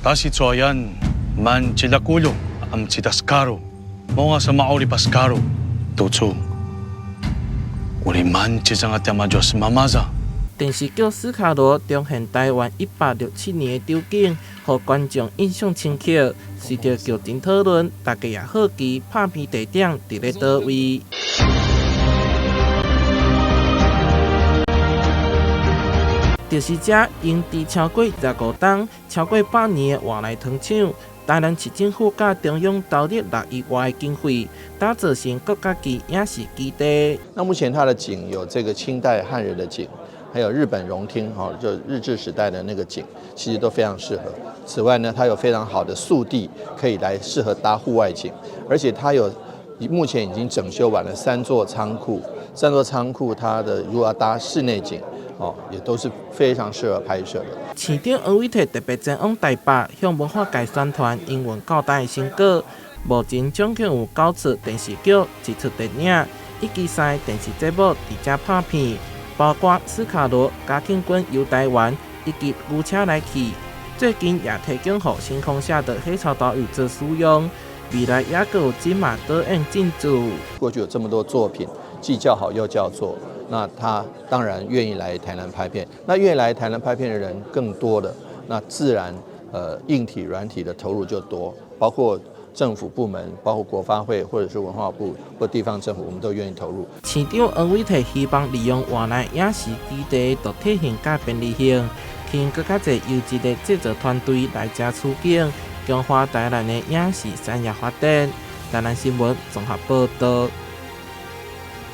Kasi Choyan, man chilakulo, am chidaskaro. Mga sa mauli paskaro. Tutsu. 우리 만 지장한 때만 줬어 마마자. 电视剧《斯卡罗》重现台湾1867年的场景，互观众印象深刻。随着剧情讨论，大家也好奇拍片地点伫咧倒位。就是这用地超过25吨、超过100年的外来糖厂，台南市政府甲中央投入6亿外的经费，打造成国家级影视基地。那目前它的井有这个清代汉人的井，还有日本荣町就日治时代的那个井，其实都非常适合。此外呢，它有非常好的宿地，可以来适合搭户外景，而且它有目前已经整修完了3座仓库，3座仓库它的如果要搭室内景。也都是非常适合拍摄的。市长王伟摕特别前往台北，向文化界宣传英文教材的成果。目前总共有9出电视剧、1出电影，以及3个电视节目伫这拍片，包括《斯卡罗》、《嘉庆君游台湾》以及《牛车来去》。最近也提供予星空下的黑潮岛屿做使用，未来也阁有金马导演进驻。过去有这么多作品，既叫好又叫座。那他当然愿意来台南拍片，那愿意来台南拍片的人更多了，那自然硬体软体的投入就多，包括政府部门，包括国发会或者是文化部或地方政府，我们都愿意投入。市长王伟摕希望利用外来影视基地的独特性甲便利性，吸引更加侪优质的制作团队来遮取景，强化台南的影视产业发展。台南新闻综合报道。